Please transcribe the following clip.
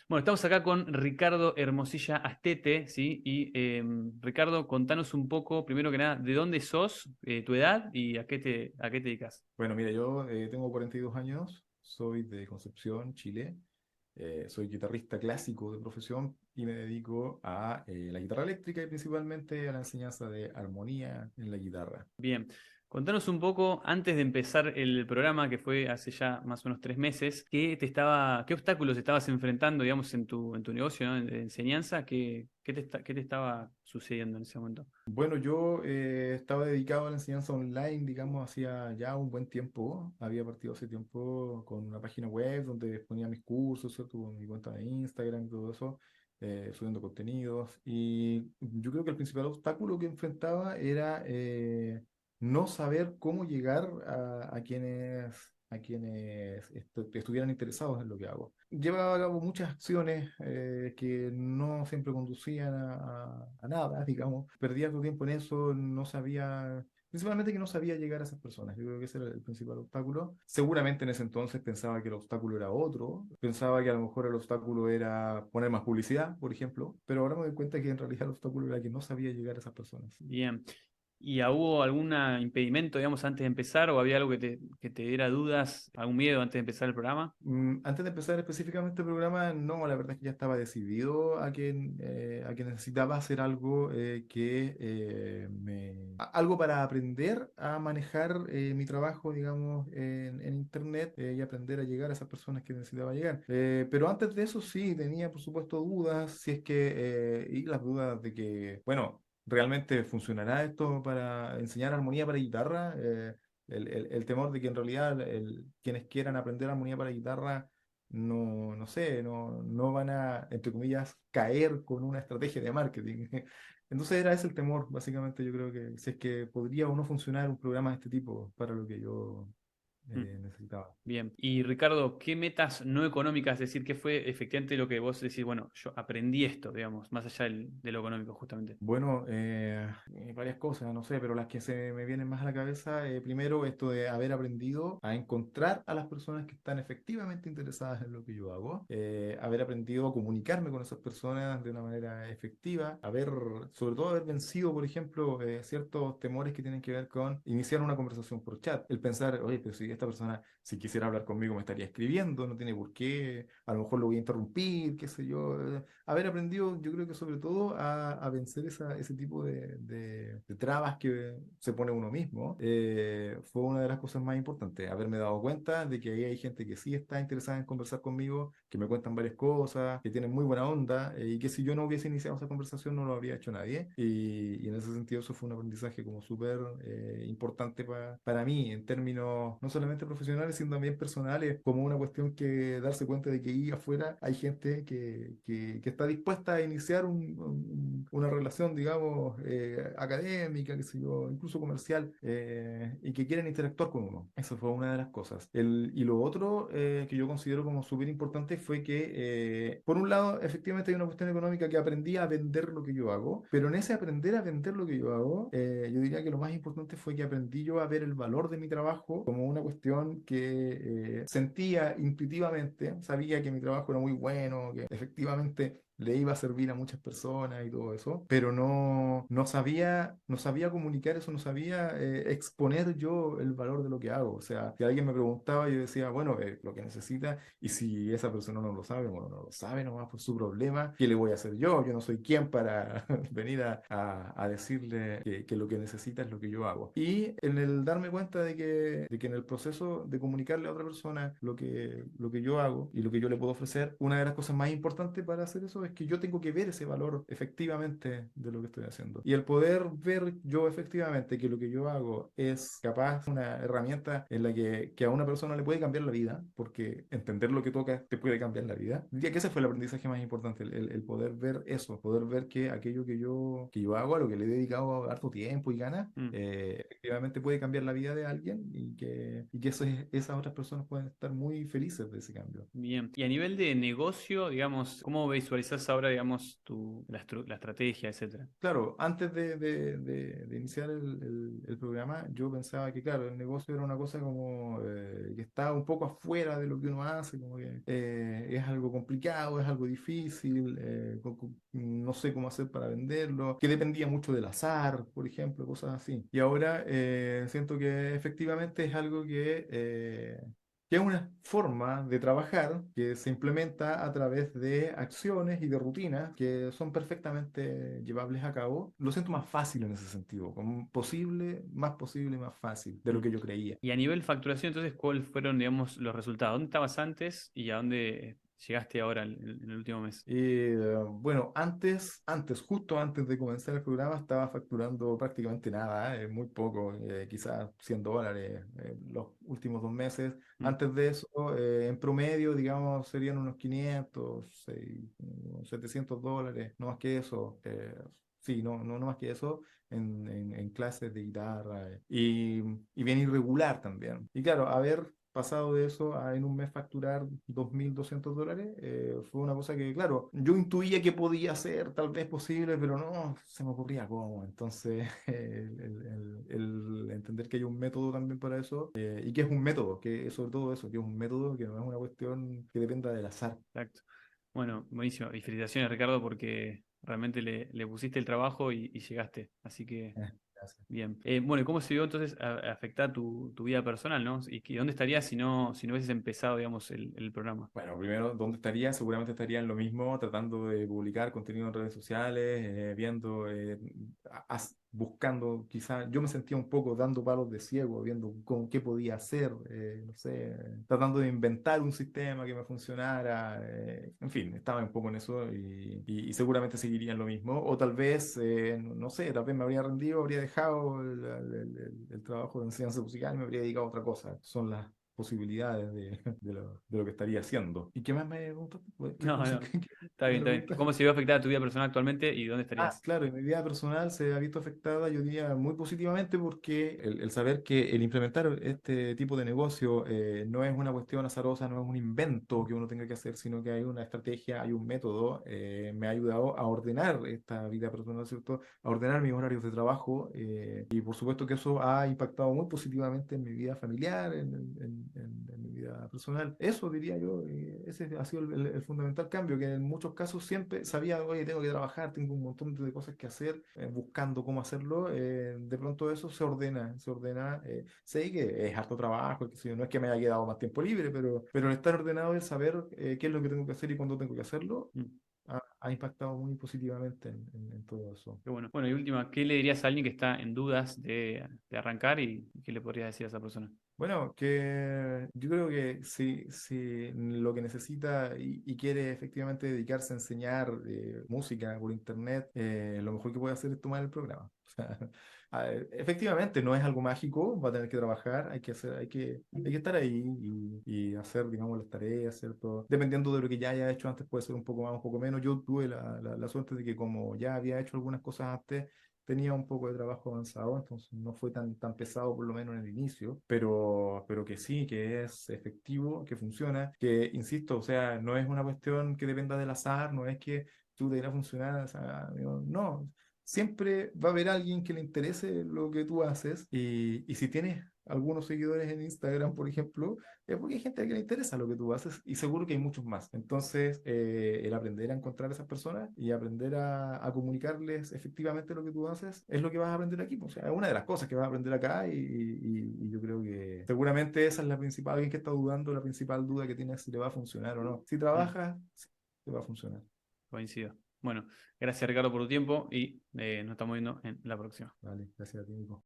Bueno, estamos acá con Ricardo Hermosilla Astete, ¿sí? Y Ricardo, contanos un poco, primero que nada, de dónde sos, tu edad y a qué te dedicas. Bueno, mira, yo tengo 42 años, soy de Concepción, Chile, soy guitarrista clásico de profesión y me dedico a la guitarra eléctrica y principalmente a la enseñanza de armonía en la guitarra. Bien, contanos un poco, antes de empezar el programa, que fue hace ya más o menos 3 meses, qué obstáculos estabas enfrentando, digamos, en tu negocio, ¿no? De enseñanza, qué te estaba sucediendo en ese momento. Bueno, yo estaba dedicado a la enseñanza online, digamos, hacía ya un buen tiempo. Había partido hace tiempo con una página web donde ponía mis cursos, ¿cierto? Con mi cuenta de Instagram y todo eso, subiendo contenidos. Y yo creo que el principal obstáculo que enfrentaba era no saber cómo llegar a quienes estuvieran interesados en lo que hago. Llevaba a cabo muchas acciones que no siempre conducían a nada, digamos. Perdía tu tiempo en eso, no sabía, principalmente que no sabía llegar a esas personas. Yo creo que ese era el principal obstáculo. Seguramente en ese entonces pensaba que el obstáculo era otro, pensaba que a lo mejor el obstáculo era poner más publicidad, por ejemplo, pero ahora me doy cuenta que en realidad el obstáculo era que no sabía llegar a esas personas. Bien. ¿Y hubo algún impedimento, digamos, antes de empezar o había algo que te diera dudas, algún miedo antes de empezar el programa? Antes de empezar específicamente el programa, no, la verdad es que ya estaba decidido a que necesitaba hacer algo algo para aprender a manejar mi trabajo, digamos, en Internet y aprender a llegar a esas personas que necesitaba llegar. Pero antes de eso sí, tenía por supuesto dudas, si es y las dudas de que, bueno, ¿realmente funcionará esto para enseñar armonía para guitarra? El temor de que en realidad quienes quieran aprender armonía para guitarra no sé, no van a, entre comillas, caer con una estrategia de marketing. Entonces era ese el temor, básicamente yo creo que si es que podría o no funcionar un programa de este tipo para lo que yo Mm. necesitaba. Bien. Y Ricardo, ¿qué metas no económicas? Es decir, ¿qué fue efectivamente lo que vos decís, bueno, yo aprendí esto, digamos, más allá de lo económico, justamente? Bueno, varias cosas, no sé, pero las que se me vienen más a la cabeza, primero esto de haber aprendido a encontrar a las personas que están efectivamente interesadas en lo que yo hago, haber aprendido a comunicarme con esas personas de una manera efectiva, sobre todo haber vencido, por ejemplo, ciertos temores que tienen que ver con iniciar una conversación por chat, el pensar, oye, pero si esta persona, si quisiera hablar conmigo, me estaría escribiendo, no tiene por qué, a lo mejor lo voy a interrumpir, qué sé yo, haber aprendido, yo creo que sobre todo a vencer ese tipo de trabas que se pone uno mismo, fue una de las cosas más importantes. Haberme dado cuenta de que ahí hay gente que sí está interesada en conversar conmigo, que me cuentan varias cosas, que tienen muy buena onda, y que si yo no hubiese iniciado esa conversación no lo habría hecho nadie. Y en ese sentido eso fue un aprendizaje como súper importante para mí, en términos no solamente profesionales, sino también personales, como una cuestión que darse cuenta de que ahí afuera hay gente que está dispuesta a iniciar una relación, digamos, académica, qué sé yo, incluso comercial, y que quieren interactuar con uno. Eso fue una de las cosas. Y lo otro que yo considero como súper importante fue que, por un lado, efectivamente hay una cuestión económica que aprendí a vender lo que yo hago, pero en ese aprender a vender lo que yo hago, yo diría que lo más importante fue que aprendí yo a ver el valor de mi trabajo como una cuestión que sentía intuitivamente, sabía que mi trabajo era muy bueno, que efectivamente le iba a servir a muchas personas y todo eso, pero no sabía comunicar eso, no sabía exponer yo el valor de lo que hago. O sea, si alguien me preguntaba, yo decía, bueno, lo que necesita, y si esa persona no lo sabe, bueno, no lo sabe, nomás por su problema, ¿qué le voy a hacer yo? Yo no soy quien para venir a decirle que lo que necesita es lo que yo hago. Y en el darme cuenta de que en el proceso de comunicarle a otra persona lo que yo hago y lo que yo le puedo ofrecer, una de las cosas más importantes para hacer eso es que yo tengo que ver ese valor efectivamente de lo que estoy haciendo. Y el poder ver yo efectivamente que lo que yo hago es capaz, una herramienta en la que a una persona le puede cambiar la vida, porque entender lo que toca te puede cambiar la vida. Diría que ese fue el aprendizaje más importante, el poder ver eso, poder ver que aquello que yo hago, a lo que le he dedicado harto tiempo y ganas, Mm. efectivamente puede cambiar la vida de alguien y que esas otras personas pueden estar muy felices de ese cambio. Bien. Y a nivel de negocio, digamos, ¿cómo visualizás ahora, digamos, la estrategia, etcétera? Claro, antes de iniciar el programa, yo pensaba que, claro, el negocio era una cosa como que estaba un poco afuera de lo que uno hace, como que es algo complicado, es algo difícil, no sé cómo hacer para venderlo, que dependía mucho del azar, por ejemplo, cosas así. Y ahora siento que efectivamente es algo que es una forma de trabajar que se implementa a través de acciones y de rutinas que son perfectamente llevables a cabo. Lo siento más fácil en ese sentido, como posible y más fácil de lo Mm. que yo creía. Y a nivel facturación, entonces, ¿cuáles fueron, digamos, los resultados? ¿Dónde estabas antes y a dónde llegaste ahora en el último mes? Bueno, justo antes de comenzar el programa, estaba facturando prácticamente nada, muy poco, quizás $100 los últimos 2 meses. Mm. Antes de eso, en promedio, digamos, serían unos 500, unos $700, no más que eso. Sí, no más que eso en clases de guitarra y bien irregular también. Y claro, haber pasado de eso a en un mes facturar $2.200, fue una cosa que, claro, yo intuía que podía ser tal vez posible, pero no se me ocurría cómo. Entonces, el entender que hay un método también para eso, y que es un método, que es sobre todo eso, que es un método, que no es una cuestión que dependa del azar. Exacto. Bueno, buenísimo. Y felicitaciones, Ricardo, porque realmente le pusiste el trabajo y llegaste. Así que, Gracias. bien. Bueno, ¿y cómo se vio entonces afectar tu vida personal, ¿no? ¿Y dónde estarías si no hubieses empezado, digamos, el programa? Bueno, primero, ¿dónde estaría? Seguramente estaría en lo mismo, tratando de publicar contenido en redes sociales, viendo, buscando, quizá, yo me sentía un poco dando palos de ciego, viendo con qué podía hacer, no sé, tratando de inventar un sistema que me funcionara, en fin, estaba un poco en eso y seguramente seguiría en lo mismo, o tal vez, no sé, tal vez me habría rendido, habría dejado el trabajo de enseñanza musical y me habría dedicado a otra cosa. Son las posibilidades de lo que estaría haciendo. ¿Y qué más me preguntaste? ¿Qué No, cosa? no. ¿Qué Está bien, me está bien. preguntaste? ¿Cómo se vio afectada tu vida personal actualmente y dónde Ah, estarías? claro, y mi vida personal se ha visto afectada, yo diría, muy positivamente porque el saber que el implementar este tipo de negocio no es una cuestión azarosa, no es un invento que uno tenga que hacer, sino que hay una estrategia, hay un método, me ha ayudado a ordenar esta vida personal, ¿cierto? A ordenar mis horarios de trabajo, y por supuesto que eso ha impactado muy positivamente en mi vida familiar, en mi vida personal. Eso diría yo, ese ha sido el fundamental cambio, que en muchos casos siempre sabía, oye, tengo que trabajar, tengo un montón de cosas que hacer, buscando cómo hacerlo. De pronto eso se ordena. Sé que es harto trabajo, que sé yo, no es que me haya quedado más tiempo libre, pero el estar ordenado y el saber qué es lo que tengo que hacer y cuándo tengo que hacerlo, Mm. ha impactado muy positivamente en todo eso. Qué bueno. Bueno, y última, ¿qué le dirías a alguien que está en dudas de arrancar y qué le podrías decir a esa persona? Bueno, que yo creo que si lo que necesita y quiere efectivamente dedicarse a enseñar música por internet, lo mejor que puede hacer es tomar el programa. O sea, efectivamente no es algo mágico, va a tener que trabajar, hay que estar ahí y hacer, digamos, las tareas, ¿cierto? Dependiendo de lo que ya haya hecho antes, puede ser un poco más, un poco menos. Yo tuve la suerte de que como ya había hecho algunas cosas antes, tenía un poco de trabajo avanzado, entonces no fue tan pesado por lo menos en el inicio, pero que sí, que es efectivo, que funciona, que, insisto, o sea, no es una cuestión que dependa del azar, no es que tú te irá a funcionar, o sea, no, siempre va a haber alguien que le interese lo que tú haces y si tienes algunos seguidores en Instagram, por ejemplo, es porque hay gente que le interesa lo que tú haces y seguro que hay muchos más. Entonces, el aprender a encontrar a esas personas y aprender a comunicarles efectivamente lo que tú haces es lo que vas a aprender aquí. O sea, es una de las cosas que vas a aprender acá y yo creo que seguramente esa es la principal, alguien que está dudando, la principal duda que tiene es si le va a funcionar o no. Si Mm. trabajas, sí, te va a funcionar. Coincido. Bueno, gracias Ricardo por tu tiempo y nos estamos viendo en la próxima. Vale, gracias a ti, Nico.